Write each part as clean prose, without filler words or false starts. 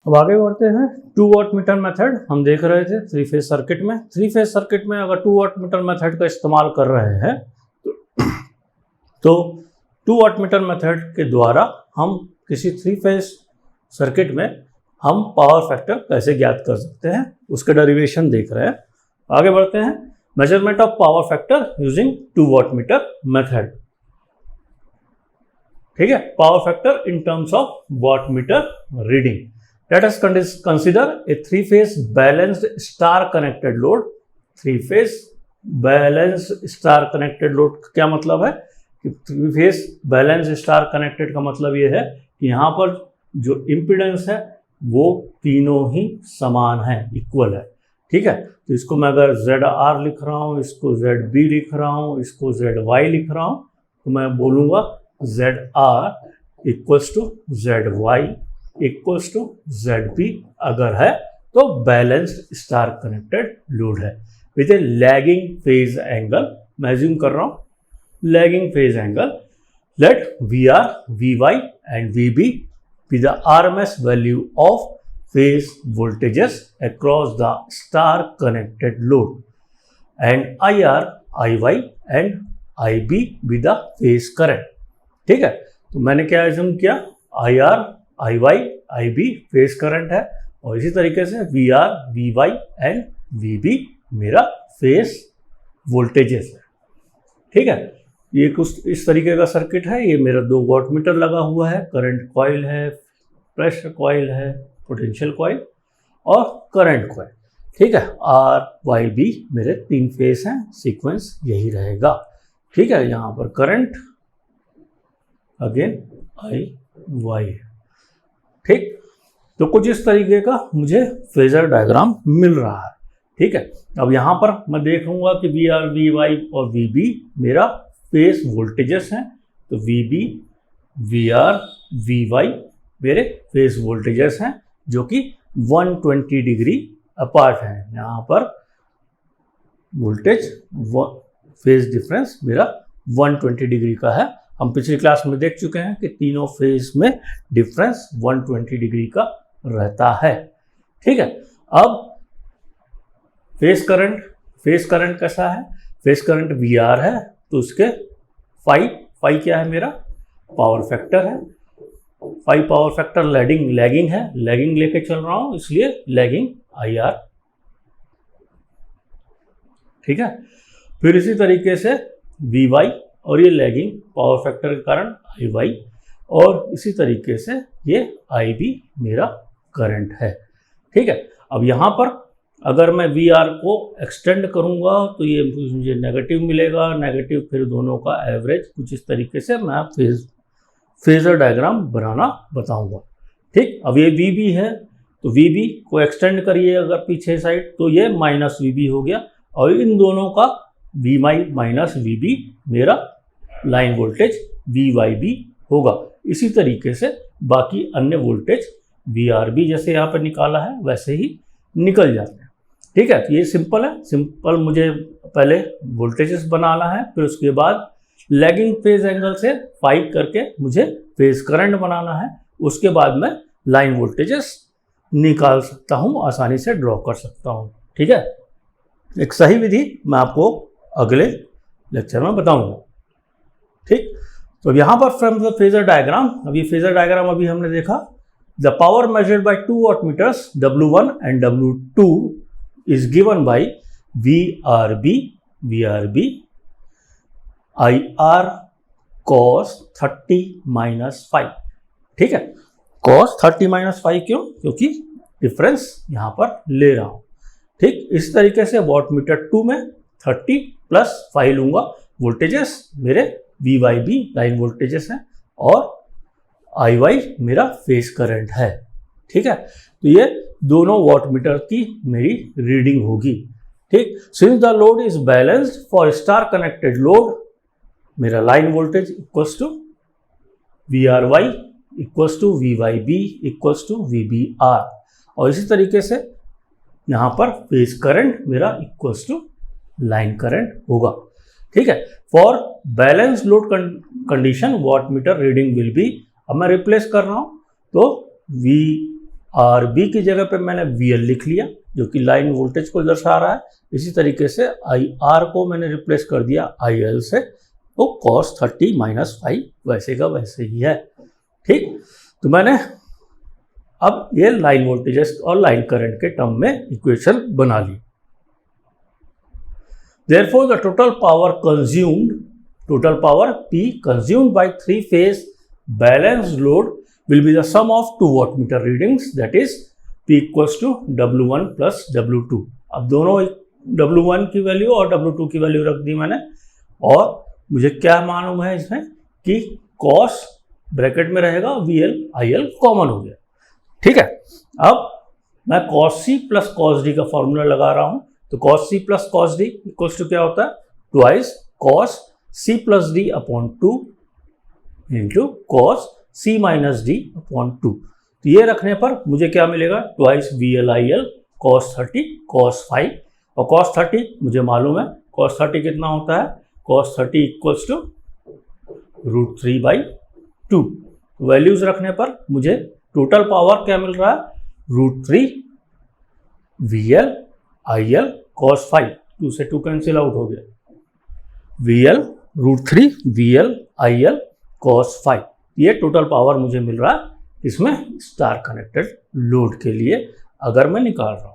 अब आगे बढ़ते हैं 2 वाट मीटर मेथड। हम देख रहे थे 3 फेज सर्किट में। 3 फेज सर्किट में अगर 2 वाट मीटर मेथड का इस्तेमाल कर रहे हैं तो 2 वाट मीटर मेथड के द्वारा हम किसी 3 फेज सर्किट में हम पावर फैक्टर कैसे ज्ञात कर सकते हैं, उसके डेरिवेशन देख रहे हैं। आगे बढ़ते हैं, measurement of power factor using 2 watt meter method. ठीक है, power factor in terms of watt meter reading. Let us consider a 3-phase balanced star connected load। 3-phase balanced star connected load क्या मतलब है कि 3-phase balanced star connected का मतलब ये है कि यहाँ पर जो इम्पीडेंस है वो तीनों ही समान है, इक्वल है। ठीक है, तो इसको मैं अगर ZR लिख रहा हूँ, इसको ZB लिख रहा हूँ, इसको ZY लिख रहा हूँ, तो मैं बोलूँगा ZR equals to ZY equals to ZB अगर है तो बैलेंस्ड स्टार कनेक्टेड लोड है with a lagging phase angle. मैं अज्यूम कर रहा हूं lagging phase angle. Let VR, VY and VB be the RMS value of phase voltages across the star connected load and IR, IY and IB be the phase current. ठीक है, तो मैंने क्या assume किया, IR, IY, IB phase current है और इसी तरीके से VR, VY एंड VB मेरा फेज वोल्टेजेस है। ठीक है, ये कुछ इस तरीके का सर्किट है। ये मेरा 2 वाट मीटर लगा हुआ है, करंट कॉइल है, प्रेशर कॉइल है, पोटेंशियल कॉइल और करंट कॉइल। ठीक है, RYB मेरे 3 फेज हैं, सीक्वेंस यही रहेगा। ठीक है, यहाँ पर करंट अगेन IY। ठीक, तो कुछ इस तरीके का मुझे फेजर डायग्राम मिल रहा है। ठीक है, अब यहाँ पर मैं देखूंगा कि VR, VY और VB मेरा फेज वोल्टेजेस हैं, तो VB, VR, VY मेरे फेज वोल्टेजेस हैं जो कि 120 डिग्री अपार्ट हैं। यहाँ पर वोल्टेज फेज डिफरेंस मेरा 120 डिग्री का है। हम पिछली क्लास में देख चुके हैं कि तीनों फेज में डिफरेंस 120 डिग्री का रहता है। ठीक है, अब फेज करंट कैसा है, फेज करंट VR है तो उसके फाई क्या है, मेरा पावर फैक्टर है। फाई पावर फैक्टर लैगिंग है, लैगिंग लेके चल रहा हूं इसलिए लैगिंग IR। ठीक है, फिर इसी तरीके से VY और ये लैगिंग पावर फैक्टर के कारण IY और इसी तरीके से ये IB मेरा करंट है। ठीक है, अब यहाँ पर अगर मैं VR को एक्सटेंड करूँगा तो ये मुझे नेगेटिव मिलेगा, नेगेटिव, फिर दोनों का एवरेज। कुछ इस तरीके से मैं फेजर डायग्राम बनाना बताऊँगा। ठीक, अब ये VB है तो VB को एक्सटेंड करिए अगर पीछे साइड तो ये -VB हो गया और इन दोनों का VY माइनस VB मेरा लाइन वोल्टेज VYB होगा। इसी तरीके से बाकी अन्य वोल्टेज VRB जैसे यहाँ पर निकाला है वैसे ही निकल जाते हैं। ठीक है, तो ये सिंपल है। सिंपल मुझे पहले वोल्टेजेस बनाना है, फिर उसके बाद लैगिंग फेज एंगल से फाइव करके मुझे फेज करंट बनाना है। उसके बाद मैं लाइन वोल्टेजेस निकाल सकता हूँ, आसानी से ड्रॉ कर सकता हूँ। ठीक है, एक सही विधि मैं आपको अगले लेक्चर में बताऊंगा। ठीक, तो यहाँ पर फ्रॉम द फेजर डायग्राम, अभी फेजर डायग्राम अभी हमने देखा। The power measured by 2 watt meters W1 and W2 is given by VRB IR cos 30-5। ठीक है, cos 30-5 क्यों? क्योंकि डिफरेंस यहाँ पर ले रहा हूँ। ठीक, इस तरीके से वाट मीटर 2 में 30 + 5 लूंगा। वोल्टेजेस मेरे VYB लाइन वोल्टेजेस हैं और IY मेरा फेज करंट है। ठीक है, तो ये दोनों वाट मीटर की मेरी रीडिंग होगी। ठीक, since the load is balanced for star connected load, मेरा line voltage equals to VRY equals to VYB equals to VBR और इसी तरीके से यहाँ पर फेज करंट मेरा इक्वल्स टू लाइन करंट होगा। ठीक है, for balance load condition watt meter reading will be, अब मैं रिप्लेस कर रहा हूँ तो आर बी की जगह पे मैंने वी एल लिख लिया जो कि लाइन वोल्टेज को दर्शा रहा है। इसी तरीके से आई आर को मैंने रिप्लेस कर दिया आई एल से, तो कॉस 30 माइनस 5 वैसे का वैसे ही है। ठीक, तो मैंने अब ये लाइन वोल्टेजेस और लाइन करंट के टर्म में इक्वेशन बना ली। Therefore, the total power P consumed by three-phase balanced load will be the sum of two wattmeter readings, that is P equals to W1 plus W2। अब दोनों W1 की value और W2 की value रख दी मैंने, और मुझे क्या मालूम है इसमें कि cos ब्रैकेट में रहेगा VL IL कॉमन हो गया। ठीक है, अब मैं cos C plus cos D का फॉर्मूला लगा रहा हूं, तो cos C plus cos D equals to क्या होता है, twice cos C plus D upon 2 into cos C minus D upon 2। तो ये रखने पर मुझे क्या मिलेगा, twice VL IL cos 30 cos 5, और cos 30 मुझे मालूम है, cos 30 कितना होता है, cos 30 इक्वल्स टू √3/2। वैल्यूज रखने पर मुझे टोटल पावर क्या मिल रहा है, √3 VL IL cos 5, 2 से 2 कैंसिल आउट हो गया, VL √3 VL IL cos 5। ये टोटल पावर मुझे मिल रहा है इसमें स्टार कनेक्टेड लोड के लिए अगर मैं निकाल रहा हूं।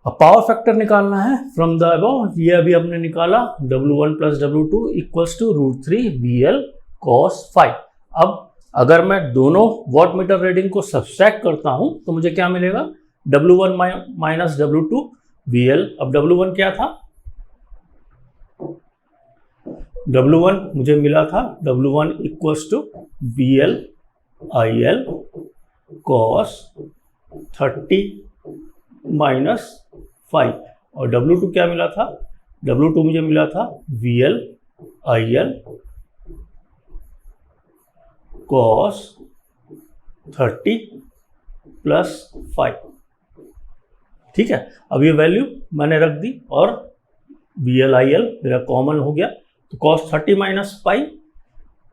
अब पावर फैक्टर निकालना है फ्रॉम द अबव, ये अभी हमने निकाला W1 plus W2 equals to √3 VL cos 5। अब अगर मैं दोनों वॉट मीटर रीडिंग को सब्सट्रैक्ट करता हूं तो मुझे क्या मिलेगा, W1 माइनस W2 VL। अब W1 क्या था, W1 मुझे मिला था W1 equals to VL IL cos 30 minus 5, और W2 क्या मिला था, W2 मुझे मिला था VL IL cos 30 प्लस 5। ठीक है, अब ये वैल्यू मैंने रख दी और VL IL मेरा कॉमन हो गया, तो cos 30 minus 5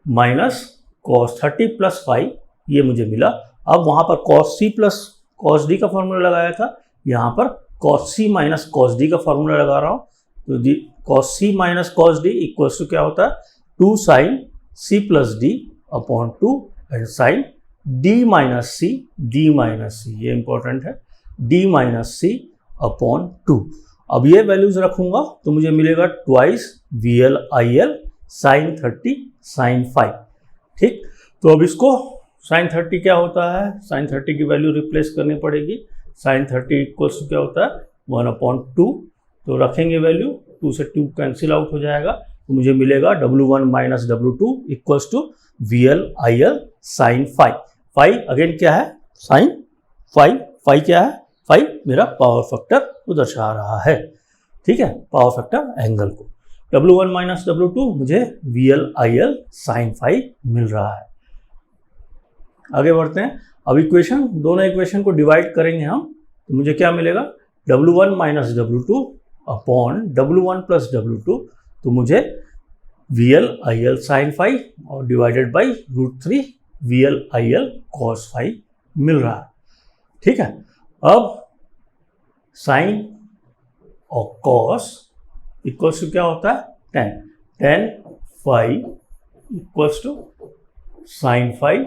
minus cos 30 plus 5 ये मुझे मिला। अब वहां पर cos C plus cos D का फॉर्मूला लगाया था, यहाँ पर cos C minus cos D का फॉर्मूला लगा रहा हूँ, तो cos C minus cos D equals to क्या होता है, 2 sin C plus D upon 2 and sine D minus C, ये इंपॉर्टेंट है, D माइनस C अपॉन 2। अब ये वैल्यूज रखूंगा तो मुझे मिलेगा twice VL IL sine 30 sine 5। ठीक, तो अब इसको साइन 30 क्या होता है, साइन 30 की वैल्यू रिप्लेस करनी पड़ेगी, साइन 30 इक्वल्स टू क्या होता है 1/2, तो रखेंगे वैल्यू, 2 से 2 कैंसिल आउट हो जाएगा, तो मुझे मिलेगा W1 minus W2 equals to VL IL sine 5। 5 again क्या है, साइन 5, 5 क्या है, 5 मेरा पावर फैक्टर को दर्शा रहा है। ठीक है, पावर फैक्टर एंगल को, W1 माइनस W2 मुझे VL IL साइन 5 मिल रहा है। आगे बढ़ते हैं, अब इक्वेशन, दोनों इक्वेशन को डिवाइड करेंगे हम, तो मुझे क्या मिलेगा, W1 minus W2 upon W1 plus W2, तो मुझे VL IL साइन 5 और divided by √3 VL IL cos 5 मिल रहा है। ठीक है, अब साइन और cos इक्वल्स टू क्या होता है, tan 5 equals to sine 5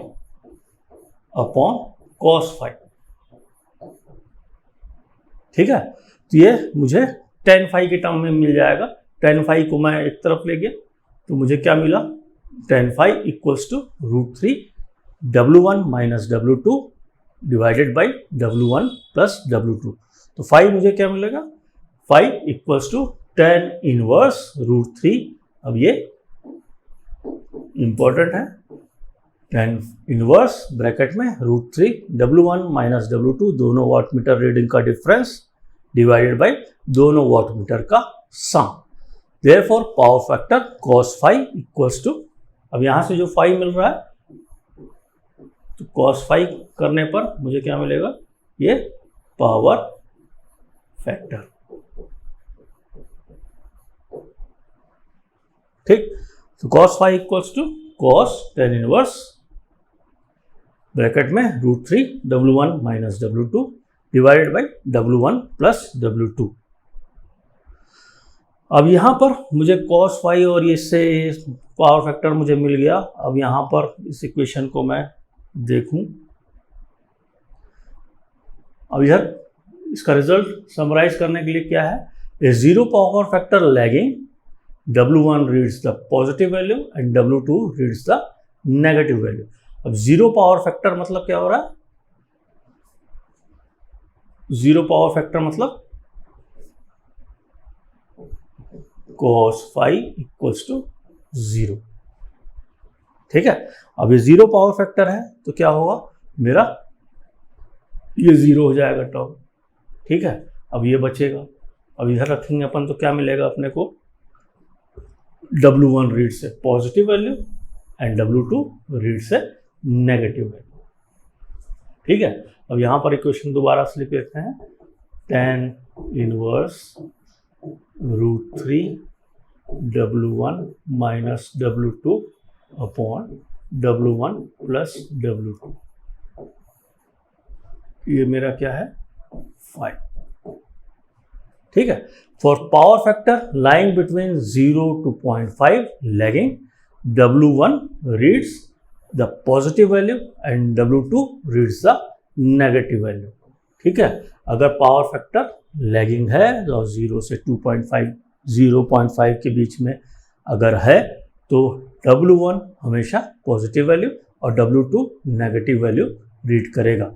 upon cos 5। ठीक है, तो ये मुझे tan 5 के टर्म में मिल जाएगा, tan 5 को मैं एक तरफ ले गया तो मुझे क्या मिला, tan 5 equals to √3 W1 minus W2 divided by W1 plus W2, तो 5 मुझे क्या मिलेगा, 5 इक्वल्स टू tan इनवर्स √3। अब ये इंपॉर्टेंट है, tan इनवर्स ब्रैकेट में √3 W1 माइनस W2 दोनों वाटमीटर रीडिंग का डिफरेंस डिवाइडेड बाई दोनों वाटमीटर का sum. Therefore power factor cos 5 equals to, अब यहां से जो 5 मिल रहा है तो cos 5 करने पर मुझे क्या मिलेगा, ये पावर फैक्टर। ठीक, तो cos 5 equals to cos tan inverse bracket में √3 W1 minus W2 divided by W1 plus W2। अब यहाँ पर मुझे cos फाई और इससे पावर फैक्टर मुझे मिल गया। अब यहाँ पर इस इक्वेशन को मैं देखूं, अब इधर इसका रिजल्ट समराइज करने के लिए क्या है, a zero power factor lagging W1 reads the positive value and W2 reads the negative value. अब जीरो पावर फैक्टर मतलब क्या हो रहा है, जीरो पावर फैक्टर मतलब cos फाई इक्वल्स टू 0। ठीक है, अब ये जीरो पावर फैक्टर है तो क्या होगा, मेरा ये 0 हो जाएगा टर्म। ठीक है, अब ये बचेगा। अब इधर रखेंगे अपन तो क्या मिलेगा अपने को, W1 रीड्स से positive value and W2 reads से नेगेटिव वैल्यू। ठीक है, अब यहाँ पर इक्वेशन दोबारा से लिख लेते हैं, tan inverse √3 W1 minus W2 upon W1 plus W2। ये मेरा क्या है, 5। ठीक है, for power factor lying between 0 to 0.5 lagging W1 reads the positive value and W2 reads the negative value. ठीक है, अगर पावर फैक्टर लैगिंग है तो 0 से 2.5 0.5 के बीच में अगर है तो W1 हमेशा पॉजिटिव वैल्यू और W2 नेगेटिव वैल्यू रीड करेगा।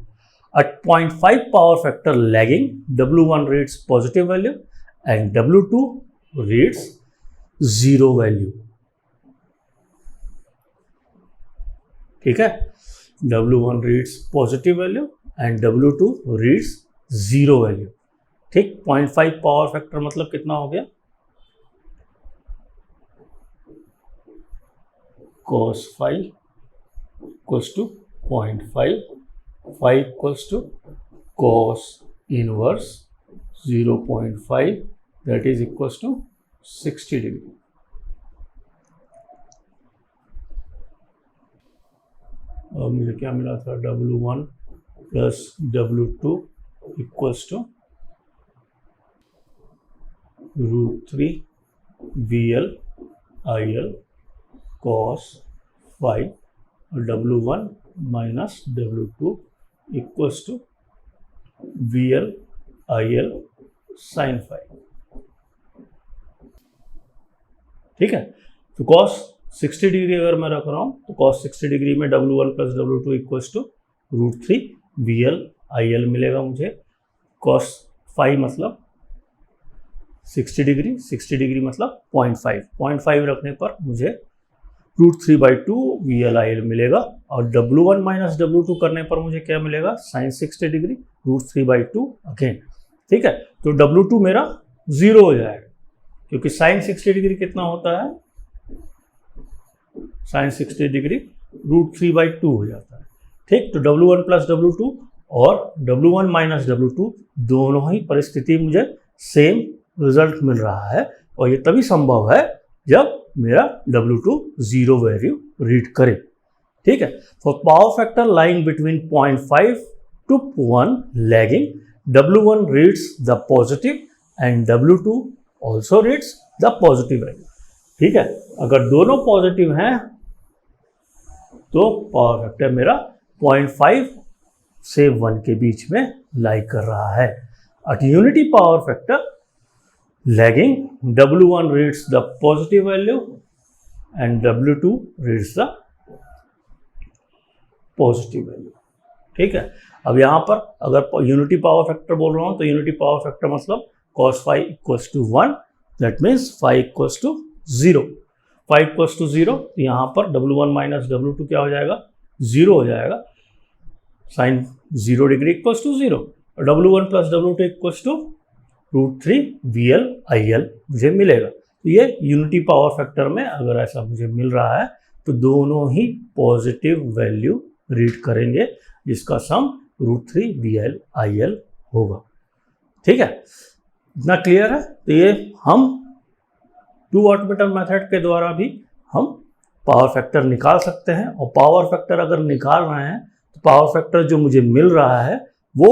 At 0.5 power factor lagging, W1 reads positive value and W2 reads 0 value। ठीक है, W1 reads positive value and W2 reads 0 value। ठीक, 0.5 पावर फैक्टर मतलब कितना हो गया, cos phi equals to 0.5, 5 equals to cos inverse 0.5 that is equals to 60 degree। और मुझे क्या मिला था, W1 plus W2 equals to √3 VL IL cos phi और W1 minus W2 equals to VL IL sine phi. ठीक है, तो cos 60 degree अगर मैं रख रहा हूं तो cos 60 डिग्री में W1 plus W2 equals to √3 VL IL मिलेगा मुझे। cos फाई मतलब 60 डिग्री, 60 डिग्री मतलब 0.5 रखने पर मुझे √3/2 VL/IL मिलेगा और W1 माइनस W2 करने पर मुझे क्या मिलेगा, sin 60 डिग्री √3/2 अगेन। ठीक है, तो W2 मेरा 0 हो जाएगा क्योंकि sin 60 डिग्री कितना होता है, sin 60 डिग्री √3/2 हो जाता है। ठीक, तो W1 प्लस W2 और W1 माइनस W2 दोनों ही परिस्थिति मुझे सेम रिजल्ट मिल रहा है और ये तभी संभव है जब मेरा W2 0 वैल्यू रीड करे। ठीक है, for power factor lying between 0.5 to 1 lagging W1 reads the positive and W2 also reads the positive value. ठीक है, अगर दोनों पॉजिटिव हैं तो पावर फैक्टर मेरा 0.5 से 1 के बीच में लाई कर रहा है। Eight unity power factor lagging W1 reads the positive value and W2 reads the positive value। ठीक है, अब यहाँ पर अगर यूनिटी पावर फैक्टर बोल रहा हूँ तो यूनिटी पावर फैक्टर मतलब cos phi equals to 1 that means phi equals to 0। Phi equals to 0 तो यहाँ पर W1 माइनस W2 क्या हो जाएगा, 0 हो जाएगा। साइन 0 डिग्री इक्वल्स टू 0 और W1 plus W2 equals to √3 VL IL मुझे मिलेगा। तो ये यूनिटी पावर फैक्टर में अगर ऐसा मुझे मिल रहा है तो दोनों ही पॉजिटिव वैल्यू रीड करेंगे जिसका सम √3 VL IL होगा। ठीक है, इतना क्लियर है। तो ये हम 2 वाटमीटर मेथड के द्वारा भी हम पावर फैक्टर निकाल सकते हैं और पावर फैक्टर अगर निकाल रहे हैं पावर फैक्टर जो मुझे मिल रहा है वो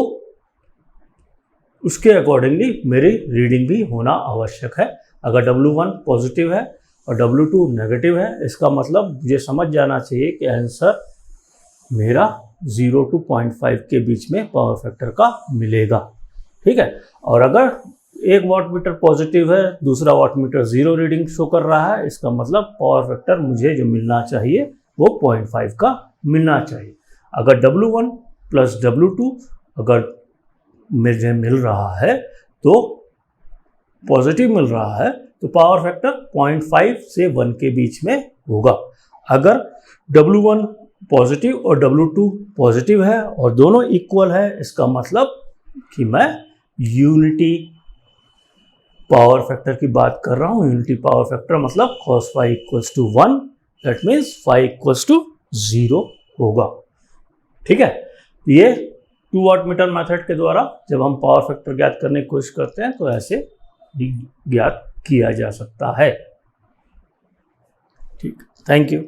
उसके अकॉर्डिंगली मेरी रीडिंग भी होना आवश्यक है। अगर W1 पॉजिटिव है और W2 नेगेटिव है, इसका मतलब मुझे समझ जाना चाहिए कि आंसर मेरा 0 to 0.5 के बीच में पावर फैक्टर का मिलेगा। ठीक है, और अगर एक वाटमीटर पॉजिटिव है, दूसरा वाटमीटर 0 रीडिंग शो कर रहा है, इसका मतलब पावर फैक्टर मुझे जो मिलना चाहिए वो 0.5 का मिलना चाहिए। अगर W1 प्लस W2 अगर मुझे मिल रहा है तो पॉजिटिव मिल रहा है तो पावर फैक्टर 0.5 से 1 के बीच में होगा। अगर W1 पॉजिटिव और W2 पॉजिटिव है और दोनों इक्वल है, इसका मतलब कि मैं यूनिटी पावर फैक्टर की बात कर रहा हूँ। यूनिटी पावर फैक्टर मतलब cos phi equals to 1, that means phi equals to 0 होगा। ठीक है, ये 2 वाटमीटर मेथड के द्वारा जब हम पावर फैक्टर ज्ञात करने की कोशिश करते हैं तो ऐसे ज्ञात किया जा सकता है। ठीक, थैंक यू।